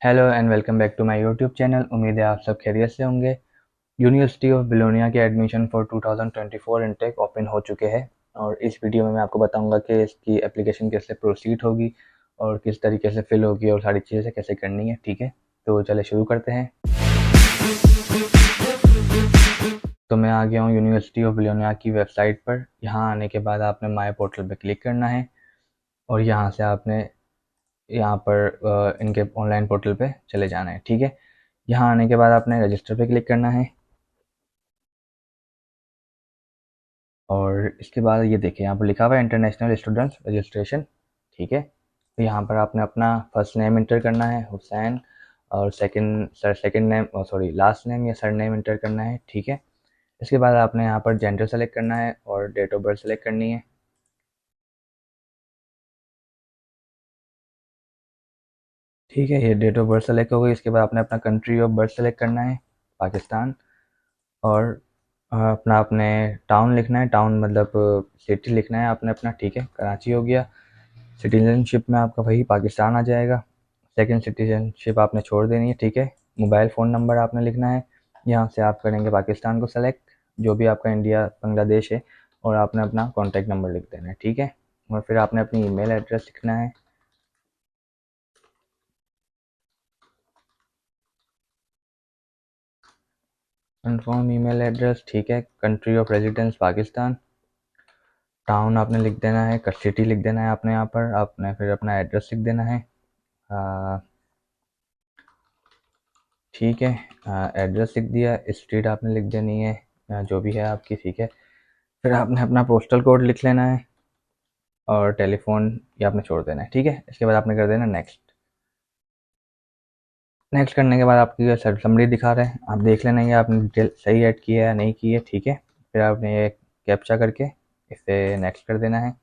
Hello and welcome back to my YouTube channel. उम्मीद है आप सब खैरियत से होंगे। यूनिवर्सिटी ऑफ बिलोनिया के एडमिशन फॉर 2024 इनटेक ओपन हो चुके हैं और इस वीडियो में मैं आपको बताऊंगा कि इसकी एप्लीकेशन कैसे प्रोसीड होगी और किस तरीके से फिल होगी और सारी चीज़ें कैसे करनी है। ठीक है, तो चले शुरू करते हैं। तो मैं आ गया हूँ यूनिवर्सिटी ऑफ बिलोनिया की वेबसाइट पर। यहाँ आने के बाद आपने माई पोर्टल पर क्लिक करना है और यहाँ से आपने यहाँ पर इनके ऑनलाइन पोर्टल पे चले जाना है। ठीक है, यहाँ आने के बाद आपने रजिस्टर पे क्लिक करना है और इसके बाद ये देखिए यहाँ पर लिखा हुआ है इंटरनेशनल स्टूडेंट्स रजिस्ट्रेशन। ठीक है, तो यहाँ पर आपने अपना फर्स्ट नेम इंटर करना है हुसैन और second name sorry last name या सर नेम इंटर करना है। ठीक है, इसके बाद आपने यहाँ पर जेंडर सेलेक्ट करना है और डेट ऑफ बर्थ सेलेक्ट करनी है। ठीक है, ये डेट ऑफ बर्थ सेलेक्ट हो गई। इसके बाद आपने अपना कंट्री ऑफ बर्थ सेलेक्ट करना है पाकिस्तान और अपना आपने टाउन लिखना है, टाउन मतलब सिटी लिखना है आपने अपना। ठीक है, कराची हो गया। सिटीजनशिप में आपका वही पाकिस्तान आ जाएगा। सेकंड सिटीजनशिप आपने छोड़ देनी है। ठीक है, मोबाइल फ़ोन नंबर आपने लिखना है। यहाँ से आप करेंगे पाकिस्तान को सेलेक्ट, जो भी आपका इंडिया बांग्लादेश है, और आपने अपना कॉन्टैक्ट नंबर लिख देना है। ठीक है, और फिर आपने अपनी ईमेल एड्रेस लिखना है। Confirm email address. ठीक है, country of residence Pakistan, town आपने लिख देना है, सिटी लिख देना है आपने। यहाँ पर आपने फिर अपना एड्रेस लिख देना है। ठीक है, एड्रेस लिख दिया, स्ट्रीट आपने लिख देनी है जो भी है आपकी। ठीक है, फिर आपने अपना पोस्टल कोड लिख लेना है और टेलीफोन ये आपने छोड़ देना है। ठीक है, इसके बाद आपने कर देना नेक्स्ट। नेक्स्ट करने के बाद आपकी जो सर समरी दिखा रहे हैं, आप देख लेना है आपने डिटेल सही ऐड की है या नहीं की है। ठीक है, फिर आपने ये कैप्चा करके इसे नेक्स्ट कर देना है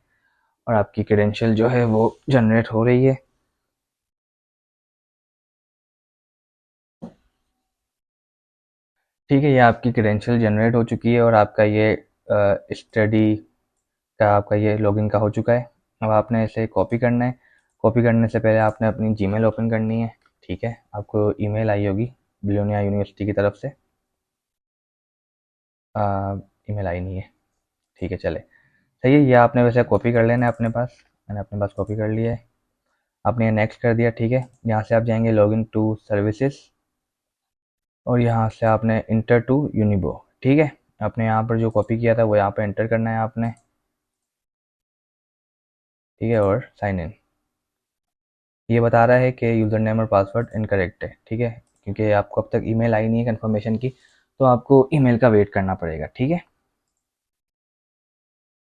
और आपकी क्रेडेंशियल जो है वो जनरेट हो रही है। ठीक है, ये आपकी क्रेडेंशियल जनरेट हो चुकी है और आपका ये स्टडी का आपका ये लॉगिन का हो चुका है। अब आपने इसे कॉपी करना है। कॉपी करने से पहले आपने अपनी जीमेल ओपन करनी है। ठीक है, आपको ईमेल आई होगी बिलोनिया यूनिवर्सिटी की तरफ से। ईमेल आई नहीं है। ठीक है, चले सही है। ये आपने वैसे कॉपी कर लेना है अपने पास। मैंने अपने पास कॉपी कर लिया है। आपने ये नेक्स्ट कर दिया। ठीक है, यहाँ से आप जाएंगे लॉगिन टू सर्विसेज और यहाँ से आपने इंटर टू यूनिबो। ठीक है, आपने यहाँ पर जो कॉपी किया था वो यहाँ पर एंटर करना है आपने। ठीक है, और साइन इन। ये बता रहा है कि यूज़र नेम और पासवर्ड इनकरेक्ट है। ठीक है, क्योंकि आपको अब तक ईमेल आई नहीं है कंफर्मेशन की, तो आपको ईमेल का वेट करना पड़ेगा। ठीक है,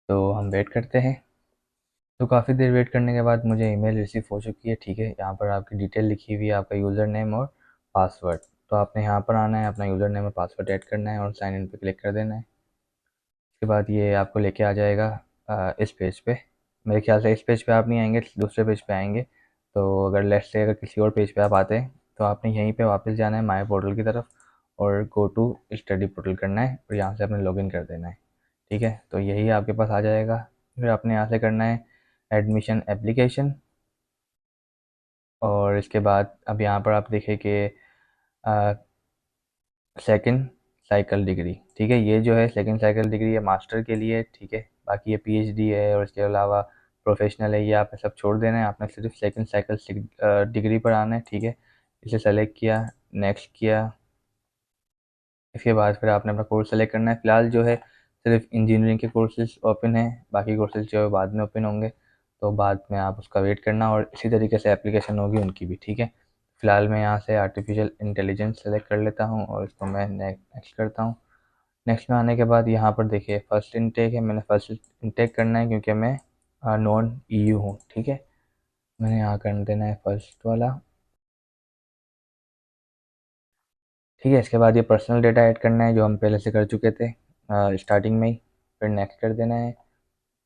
तो हम वेट करते हैं। तो काफ़ी देर वेट करने के बाद मुझे ईमेल रिसीव हो चुकी है। ठीक है, यहाँ पर आपकी डिटेल लिखी हुई है, आपका यूज़र नेम और पासवर्ड। तो आपने यहाँ पर आना है, अपना यूज़र नेम और पासवर्ड ऐड करना है और साइन इन पे क्लिक कर देना है। उसके बाद ये आपको लेके आ जाएगा इस पेज पे। मेरे ख्याल से इस पेज पे आप नहीं आएंगे, दूसरे पेज पे आएंगे। तो अगर लेट्स से अगर किसी और पेज पे आप आते हैं तो आपने यहीं पे वापस जाना है माय पोर्टल की तरफ और गो टू स्टडी पोर्टल करना है और यहाँ से आपने लॉगिन कर देना है। ठीक है, तो यही आपके पास आ जाएगा। फिर आपने यहाँ से करना है एडमिशन एप्लीकेशन और इसके बाद अब यहाँ पर आप देखिए कि सेकंड साइकिल डिग्री। ठीक है, ये जो है सेकंड साइकिल डिग्री है मास्टर के लिए। ठीक है, बाकी ये पीएचडी है और इसके अलावा प्रोफेशनल है, ये आपने सब छोड़ देना है। आपने सिर्फ सेकंड साइकिल डिग्री पर आना है। ठीक है, इसे सेलेक्ट किया, नेक्स्ट किया। इसके बाद फिर आपने अपना कोर्स सेलेक्ट करना है। फिलहाल जो है सिर्फ इंजीनियरिंग के कोर्सेज ओपन है, बाकी कोर्सेज जो है बाद में ओपन होंगे, तो बाद में आप उसका वेट करना और इसी तरीके से एप्लीकेशन होगी उनकी भी। ठीक है, फिलहाल मैं यहाँ से आर्टिफिशियल इंटेलिजेंस सेलेक्ट कर लेता हूँ और इसको मैं नेक्स्ट करता हूँ। नेक्स्ट में आने के बाद यहाँ पर देखिए फर्स्ट इनटेक है, मैंने फर्स्ट इनटेक करना है क्योंकि मैं नॉन ईयू हूँ। ठीक है, मैंने यहाँ कर देना है फर्स्ट वाला। ठीक है, इसके बाद ये पर्सनल डेटा ऐड करना है जो हम पहले से कर चुके थे स्टार्टिंग में ही। फिर नेक्स्ट कर देना है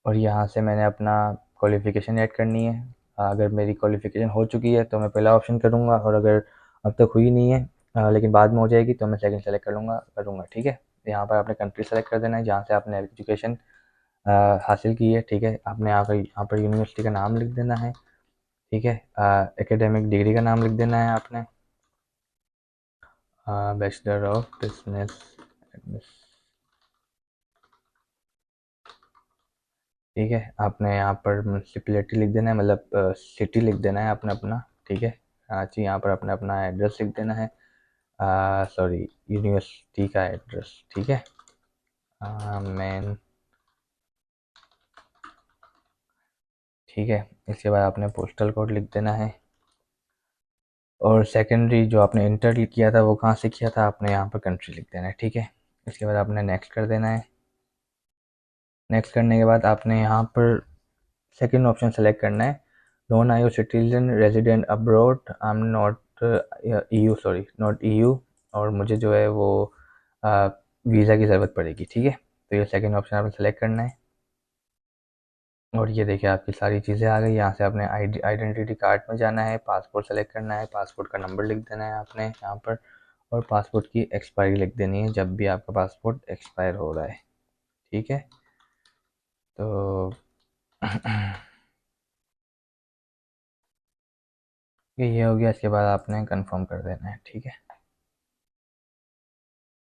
और यहाँ से मैंने अपना क्वालिफ़िकेशन ऐड करनी है। अगर मेरी क्वालिफ़िकेशन हो चुकी है तो मैं पहला ऑप्शन करूँगा और अगर अब तक हुई नहीं है लेकिन बाद में हो जाएगी तो मैं सेकंड सेलेक्ट करूँगा। ठीक है, यहाँ पर आपने कंट्री सेलेक्ट कर देना है जहाँ से आपने एजुकेशन हासिल की है। ठीक है, आपने यहाँ पर यूनिवर्सिटी का नाम लिख देना है। ठीक है, एकेडमिक डिग्री का नाम लिख देना है आपने। बैचलर ऑफ बिजनेस एडमिनिस्ट्रेशन, ठीक है। आपने यहाँ पर म्यूनसिपलिटी लिख देना है, मतलब सिटी लिख देना है अपना अपना, ठीक है। कराची, यहाँ पर अपना अपना एड्रेस लिख देना है, सॉरी यूनिवर्सिटी का एड्रेस, ठीक है। मेन, ठीक है। इसके बाद आपने पोस्टल कोड लिख देना है, और सेकेंडरी जो आपने इंटर किया था वो कहाँ से किया था, आपने यहाँ पर कंट्री लिख देना है, ठीक है। इसके बाद आपने नेक्स्ट कर देना है। नेक्स्ट करने के बाद आपने यहाँ पर सेकंड ऑप्शन सेलेक्ट करना है, non IO citizen resident abroad, I am not EU, sorry not EU, और मुझे जो है वो वीज़ा की ज़रूरत पड़ेगी, ठीक है। तो ये सेकंड ऑप्शन आपने सेलेक्ट करना है, और ये देखिए आपकी सारी चीज़ें आ गई। यहाँ से आपने आइडेंटिटी कार्ड में जाना है, पासपोर्ट सेलेक्ट करना है, पासपोर्ट का नंबर लिख देना है आपने यहाँ पर, और पासपोर्ट की एक्सपायरी लिख देनी है जब भी आपका पासपोर्ट एक्सपायर हो रहा है, ठीक है। तो ये हो गया। इसके बाद आपने कंफर्म कर देना है, ठीक है।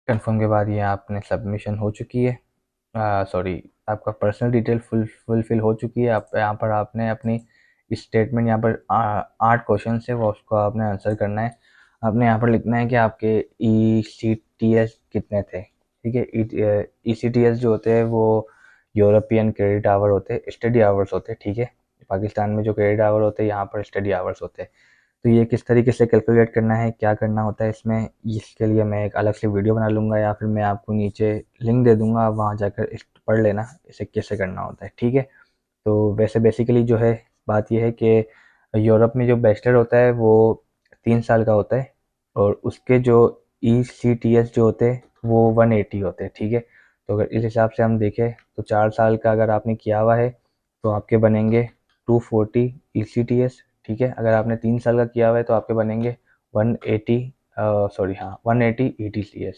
कंफर्म के बाद ये आपने सबमिशन हो चुकी है, सॉरी आपका पर्सनल डिटेल फुलफिल हो चुकी है। आप यहाँ पर आपने अपनी स्टेटमेंट, यहाँ पर 8 क्वेश्चन है, वो उसको आपने आंसर करना है। आपने यहाँ पर लिखना है कि आपके ECTS कितने थे, ठीक है। ECTS जो होते हैं वो यूरोपियन क्रेडिट आवर होते हैं, स्टडी आवर्स होते हैं, ठीक है। पाकिस्तान में जो क्रेडिट आवर होते हैं, यहाँ पर स्टडी आवर्स होते हैं। तो ये किस तरीके से कैलकुलेट करना है, क्या करना होता है इसमें, इसके लिए मैं एक अलग से वीडियो बना लूँगा, या फिर मैं आपको नीचे लिंक दे दूँगा, आप वहाँ जाकर इस पढ़ लेना इसे कैसे करना होता है, ठीक है। तो वैसे बेसिकली जो है बात यह है कि यूरोप में जो बैचलर होता है वो 3 साल का होता है, और उसके जो ECTS जो होते हैं वो 180 होते हैं, ठीक है। तो अगर इस हिसाब से हम देखें तो 4 साल का अगर आपने किया हुआ है तो आपके बनेंगे 240 ECTS, ठीक है। अगर आपने 3 साल का किया हुआ है तो आपके बनेंगे 180, सॉरी हाँ 180 ETCS,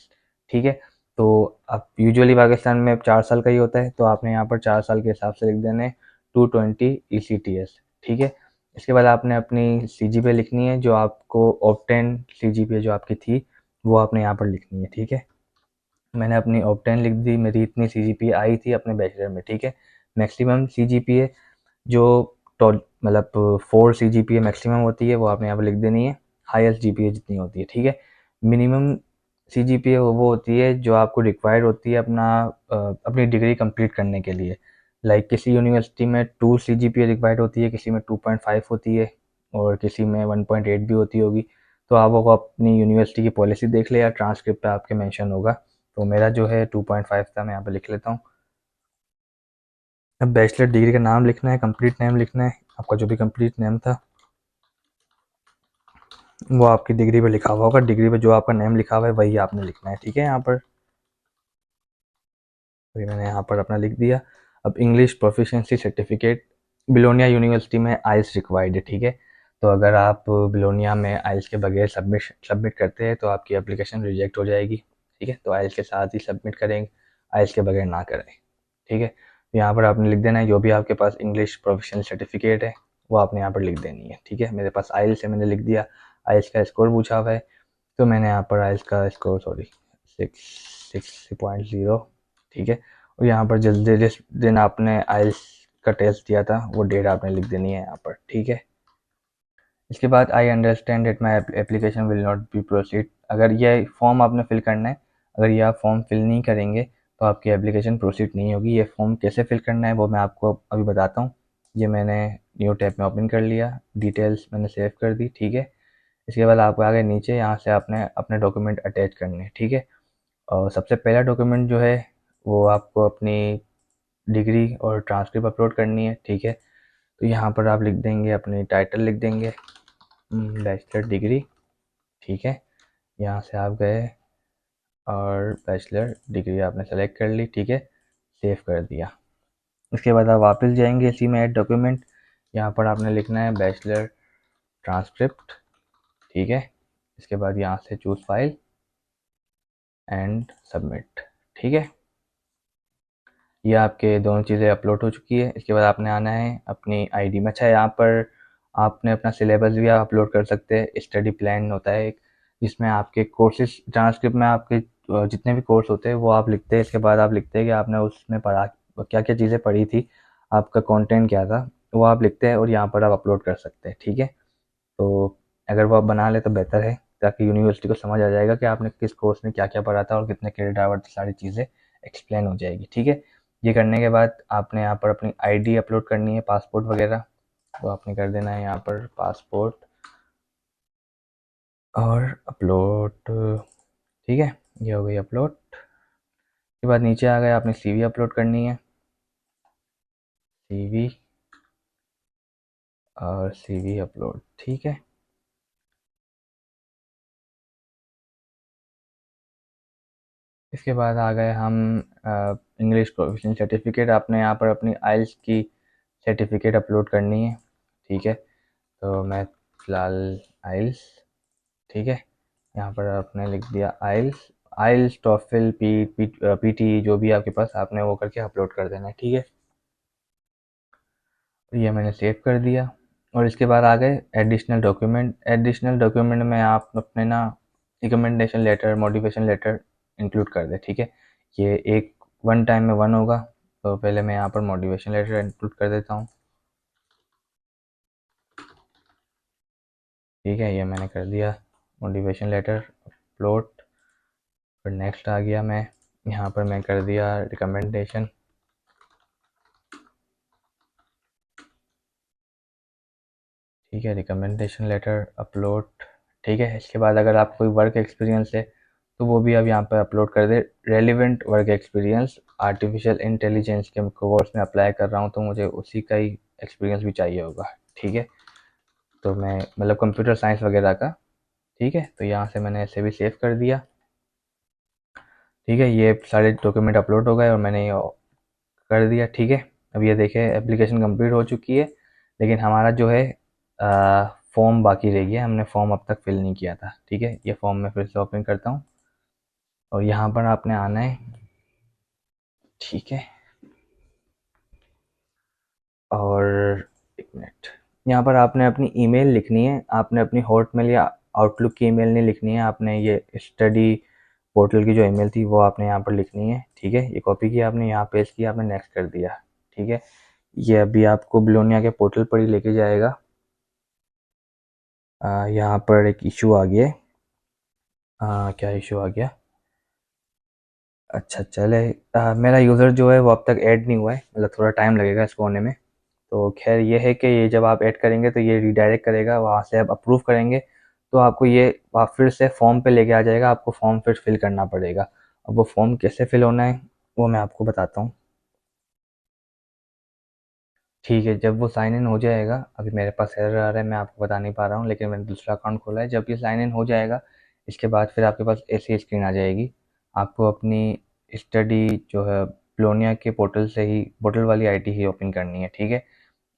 ठीक है। तो अब यूजुअली पाकिस्तान में 4 साल का ही होता है, तो आपने यहाँ पर 4 साल के हिसाब से लिख देने 220 ECTS, ठीक है। इसके बाद आपने अपनी CGPA लिखनी है, जो आपको ऑब्टेन CGPA जो आपकी थी वो आपने यहाँ पर लिखनी है, ठीक है। मैंने अपनी ऑब्टेन लिख दी, मेरी इतनी CGPA आई थी अपने बैचलर में, ठीक है। मैक्सिमम CGPA जो मतलब 4 CGPA मैक्सिमम होती है वो आपने यहाँ पर लिख देनी है, हाईएस्ट GPA जितनी होती है, ठीक है। मिनिमम CGPA वो होती है जो आपको रिक्वायर्ड होती है अपनी डिग्री कंप्लीट करने के लिए। लाइक किसी यूनिवर्सिटी में 2 CGPA रिक्वायर्ड होती है, किसी में 2.5 होती है, और किसी में 1.8 भी होती होगी। तो आप वो अपनी यूनिवर्सिटी की पॉलिसी देख ले, या ट्रांसक्रिप्ट पे आपके मेंशन होगा। तो मेरा जो है 2.5 था, मैं यहाँ पे लिख लेता हूँ। अब बैचलर डिग्री का नाम लिखना है, कंप्लीट नेम लिखना है, आपका जो भी कंप्लीट नेम था वो आपकी डिग्री पे लिखा हुआ होगा, डिग्री पे जो आपका नेम लिखा हुआ है वही आपने लिखना है, ठीक है। यहाँ पर अभी मैंने यहाँ पर अपना लिख दिया। अब English proficiency certificate, Belonia university में आइल्स रिक्वायर्ड है, ठीक है। तो अगर आप बिलोनिया में आइल्स के बगैर सबमिट करते हैं तो आपकी एप्लीकेशन रिजेक्ट हो जाएगी, ठीक है। तो आइल्स के साथ ही सबमिट करें, आइल्स के बगैर ना करें, ठीक है। तो यहाँ पर आपने लिख देना है जो भी आपके पास इंग्लिश प्रोफेशनल सर्टिफिकेट है वो आपने यहाँ पर लिख देनी है, ठीक है। मेरे पास आइल्स है, मैंने लिख दिया। आइल्स का स्कोर पूछा हुआ है, तो मैंने यहाँ पर आइल्स का स्कोर, सॉरी 6.0, ठीक है। और यहाँ पर जिस दिन आपने आइल्स का टेस्ट दिया था वो डेट आपने लिख देनी है यहाँ पर, ठीक है। इसके बाद I understand that my application will not be proceed, अगर ये फॉर्म आपने फिल करना है, अगर ये आप फॉर्म फिल नहीं करेंगे तो आपकी एप्लीकेशन प्रोसीड नहीं होगी। ये फॉर्म कैसे फिल करना है वो मैं आपको अभी बताता हूँ। ये मैंने न्यू टैब में ओपन कर लिया, डिटेल्स मैंने सेव कर दी, ठीक है। इसके बाद आपको आगे नीचे यहाँ से आपने अपने डॉक्यूमेंट अटैच करने हैं, ठीक है। और सबसे पहला डॉक्यूमेंट जो है वो आपको अपनी डिग्री और ट्रांसक्रिप्ट अपलोड करनी है, ठीक है। तो यहाँ पर आप लिख देंगे, अपनी टाइटल लिख देंगे बैचलर डिग्री, ठीक है। यहाँ से आप गए और बैचलर डिग्री आपने सेलेक्ट कर ली, ठीक है, सेव कर दिया। उसके बाद आप वापस जाएंगे इसी में ऐड डॉक्यूमेंट, यहाँ पर आपने लिखना है बैचलर ट्रांसक्रिप्ट, ठीक है। इसके बाद यहाँ से चूज़ फाइल एंड सबमिट, ठीक है। ये आपके दोनों चीज़ें अपलोड हो चुकी है। इसके बाद आपने आना है अपनी आईडी में। अच्छा, यहाँ पर आपने अपना सिलेबस भी आप अपलोड कर सकते हैं, स्टडी प्लान होता है एक, जिसमें आपके कोर्सेज ट्रांसक्रिप्ट में आपके जितने भी कोर्स होते हैं वो आप लिखते हैं। इसके बाद आप लिखते हैं कि आपने उसमें पढ़ा क्या क्या चीज़ें पढ़ी थी, आपका कंटेंट क्या था, वो आप लिखते हैं और यहाँ पर आप अपलोड कर सकते हैं। ठीक है, तो अगर वो आप बना ले तो बेहतर है, ताकि यूनिवर्सिटी को समझ आ जाएगा कि आपने किस कोर्स में क्या क्या पढ़ा था और कितने क्रेडिट आवर थे, सारी चीज़ें एक्सप्लेन हो जाएगी। ठीक है, ये करने के बाद आपने यहाँ पर अपनी आईडी अपलोड करनी है, पासपोर्ट वगैरह, तो आपने कर देना है यहाँ पर पासपोर्ट और अपलोड। ठीक है, ये हो गई अपलोड। उसके बाद नीचे आ गए, आपने सीवी अपलोड करनी है, सीवी और सीवी अपलोड। ठीक है, इसके बाद आ गए हम इंग्लिश प्रोफिशिएंसी सर्टिफिकेट। आपने यहाँ पर अपनी आइल्स की सर्टिफिकेट अपलोड करनी है। ठीक है, तो मैं फ़िलहाल आइल्स, ठीक है, यहाँ पर आपने लिख दिया आइल्स, आइल्स टॉफिल पीटी जो भी आपके पास, आपने वो करके अपलोड कर देना है। ठीक है, ये मैंने सेव कर दिया। और इसके बाद आ गए एडिशनल डॉक्यूमेंट। एडिशनल डॉक्यूमेंट में आप अपने ना recommendation letter, motivation letter include कर दें। ठीक है, ये एक वन टाइम में वन होगा, तो पहले मैं यहाँ पर मोटिवेशन लेटर इंक्लूड कर देता हूँ। ठीक है, ये मैंने कर दिया मोटिवेशन लेटर अपलोड। फिर नेक्स्ट आ गया, मैं यहाँ पर मैं कर दिया रिकमेंडेशन। ठीक है, रिकमेंडेशन लेटर अपलोड। ठीक है, इसके बाद अगर आप कोई वर्क एक्सपीरियंस है तो वो भी अब यहाँ पर अपलोड कर दे। Relevant work experience, artificial intelligence के कोर्स में अप्लाई कर रहा हूँ तो मुझे उसी का ही एक्सपीरियंस भी चाहिए होगा। ठीक है, तो मैं मतलब कंप्यूटर साइंस वगैरह का। ठीक है, तो यहाँ से मैंने ऐसे भी सेव कर दिया। ठीक है, ये सारे डॉक्यूमेंट अपलोड हो गए और मैंने ये कर दिया। ठीक है, अब ये देखें एप्लीकेशन कंप्लीट हो चुकी है, लेकिन हमारा जो है फॉर्म बाकी रह गया, हमने फॉर्म अब तक फिल नहीं किया था। ठीक है, ये फॉर्म मैं फिर से ओपन करता हूँ और यहाँ पर आपने आना है। ठीक है, और एक मिनट, यहाँ पर आपने अपनी ईमेल लिखनी है। आपने अपनी हॉटमेल या आउटलुक की ईमेल नहीं लिखनी है, आपने ये स्टडी पोर्टल की जो ईमेल थी वो आपने यहाँ पर लिखनी है। ठीक है, ये कॉपी की आपने यहाँ पेस्ट किया, आपने नेक्स्ट कर दिया। ठीक है, ये अभी आपको बिलोनिया के पोर्टल पर ही लेके जाएगा। यहाँ पर एक इशू आ गया है। क्या इशू आ गया? अच्छा चले, मेरा यूज़र जो है वो अब तक ऐड नहीं हुआ है, मतलब थोड़ा टाइम लगेगा इसको होने में। तो खैर ये है कि ये जब आप ऐड करेंगे तो ये रिडायरेक्ट करेगा, वहाँ से आप अप्रूव करेंगे तो आपको ये आप फिर से फॉर्म पे लेके आ जाएगा, आपको फॉर्म फिर फिल करना पड़ेगा। अब वो फॉर्म कैसे फिल होना है वो मैं आपको बताता हूँ। ठीक है, जब वो साइन इन हो जाएगा, अभी मेरे पास एरर आ रहा है, मैं आपको बता नहीं पा रहा हूँ, लेकिन मैंने दूसरा अकाउंट खोला है। जब ये साइन इन हो जाएगा, इसके बाद फिर आपके पास ऐसी स्क्रीन आ जाएगी। आपको अपनी स्टडी जो है ब्लोनिया के पोर्टल से ही, पोर्टल वाली आईडी ही ओपन करनी है। ठीक है,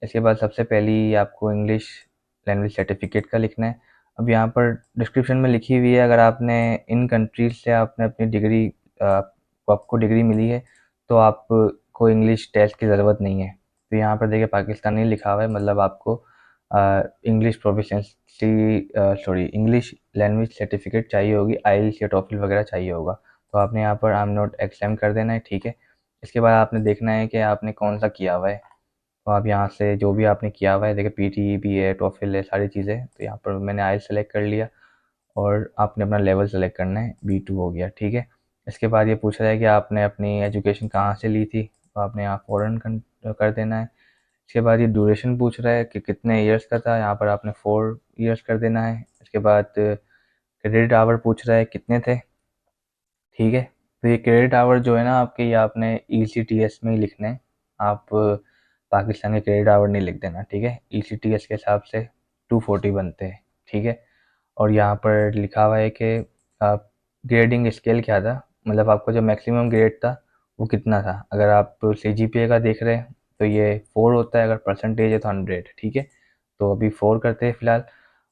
इसके बाद सबसे पहली आपको इंग्लिश लैंग्वेज सर्टिफिकेट का लिखना है। अब यहाँ पर डिस्क्रिप्शन में लिखी हुई है, अगर आपने इन कंट्रीज से आपने अपनी डिग्री आपको डिग्री मिली है तो आपको इंग्लिश टेस्ट की ज़रूरत नहीं है। तो यहाँ पर देखिए पाकिस्तानी लिखा हुआ है, मतलब आपको English proficiency sorry English language certificate चाहिए होगी, आइल्स या टॉफिल वगैरह चाहिए होगा। तो आपने यहाँ पर आई एम नॉट एग्जाम कर देना है। ठीक है, इसके बाद आपने देखना है कि आपने कौन सा किया हुआ है। तो आप यहाँ से जो भी आपने किया हुआ है, देखिए पीटी भी है, टॉफिल है, सारी चीज़ें। तो यहाँ पर मैंने आइल्स सेलेक्ट कर लिया और आपने अपना लेवल सेलेक्ट करना है, B2 हो गया। ठीक है, इसके बाद ये पूछ रहा है कि आपने अपनी एजुकेशन कहाँ से ली थी, तो आपने यहाँ फ़ॉरेन कर देना है। इसके बाद ये ड्यूरेशन पूछ रहा है कि कितने ईयर्स का था, यहाँ पर आपने 4 ईयर्स कर देना है। इसके बाद क्रेडिट आवर पूछ रहा है कितने थे। ठीक है, तो ये क्रेडिट आवर जो है ना आपके, ये आपने ECTS में ही लिखने हैं। आप पाकिस्तान के क्रेडिट आवर नहीं लिख देना। ठीक है, ECTS के हिसाब से 240 बनते हैं। ठीक है, और यहाँ पर लिखा हुआ है कि ग्रेडिंग स्केल क्या था, मतलब आपका जो मैक्सिमम ग्रेड था वो कितना था। अगर आप CGPA का देख रहे हैं तो ये 4 होता है, अगर परसेंटेज है तो 100। ठीक है, तो अभी 4 करते हैं फ़िलहाल।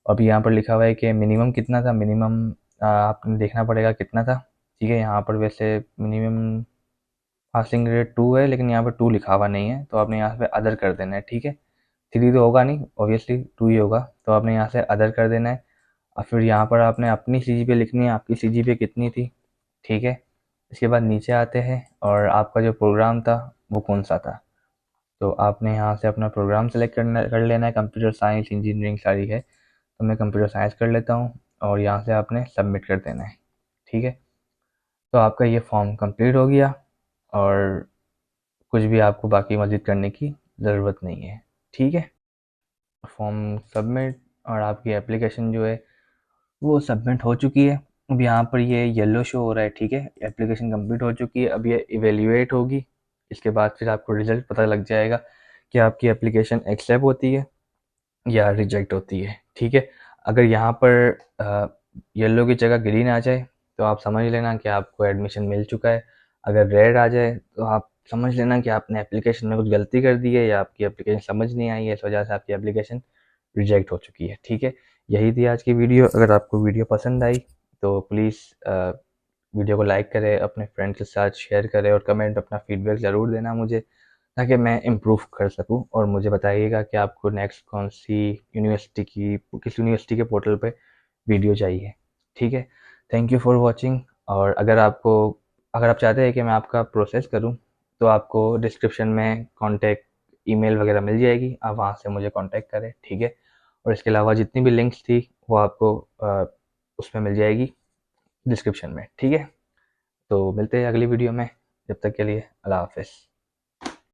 अभी यहाँ पर लिखा हुआ है कि मिनिमम कितना था, मिनिमम आपने देखना पड़ेगा कितना था। ठीक है, यहाँ पर वैसे मिनिमम पासिंग ग्रेड 2 है, लेकिन यहाँ पर 2 लिखा हुआ नहीं है, तो आपने यहाँ पे अदर कर देना है। ठीक है, 3 तो होगा नहीं, ऑब्वियसली 2 ही होगा, तो आपने यहाँ से अदर कर देना है। और फिर यहाँ पर आपने अपनी CGPA लिखनी है, आपकी CGPA कितनी थी, ठीक है। इसके बाद नीचे आते हैं और आपका जो प्रोग्राम था वो कौन सा था, तो आपने यहाँ से अपना प्रोग्राम सेलेक्ट कर लेना है। कंप्यूटर साइंस इंजीनियरिंग सारी है, तो मैं कंप्यूटर साइंस कर लेता हूँ और यहाँ से आपने सबमिट कर देना है, ठीक है। तो आपका ये फॉर्म कंप्लीट हो गया और कुछ भी आपको बाकी मज़ीद करने की ज़रूरत नहीं है, ठीक है। फॉर्म सबमिट और आपकी एप्लीकेशन जो है वो सबमिट हो चुकी है। अब यहाँ पर ये येलो शो हो रहा है, ठीक है, एप्लीकेशन कंप्लीट हो चुकी है। अब ये इवेल्युएट होगी, इसके बाद फिर आपको रिजल्ट पता लग जाएगा कि आपकी एप्लीकेशन एक्सेप्ट होती है या रिजेक्ट होती है, ठीक है। अगर यहाँ पर येलो की जगह ग्रीन आ जाए तो आप समझ लेना कि आपको एडमिशन मिल चुका है। अगर रेड आ जाए तो आप समझ लेना कि आपने एप्लीकेशन में कुछ गलती कर दी है या आपकी एप्लीकेशन समझ नहीं आई है, इस वजह से आपकी एप्लीकेशन रिजेक्ट हो चुकी है, ठीक है। यही थी आज की वीडियो। अगर आपको वीडियो पसंद आई तो प्लीज़ वीडियो को लाइक करें, अपने फ्रेंड्स के साथ शेयर करें और कमेंट अपना फीडबैक ज़रूर देना मुझे, ताकि मैं इम्प्रूव कर सकूं। और मुझे बताइएगा कि आपको नेक्स्ट कौन सी यूनिवर्सिटी की, किस यूनिवर्सिटी के पोर्टल पे वीडियो चाहिए, ठीक है। Thank you for watching. और अगर आप चाहते हैं कि मैं आपका प्रोसेस करूं तो आपको डिस्क्रिप्शन में कॉन्टैक्ट ईमेल वगैरह मिल जाएगी, आप वहां से मुझे कॉन्टैक्ट करें, ठीक है। और इसके अलावा जितनी भी लिंक्स थी वो आपको उसमें मिल जाएगी डिस्क्रिप्शन में, ठीक है। तो मिलते हैं अगली वीडियो में, जब तक के लिए अल्लाह हाफ़िज़।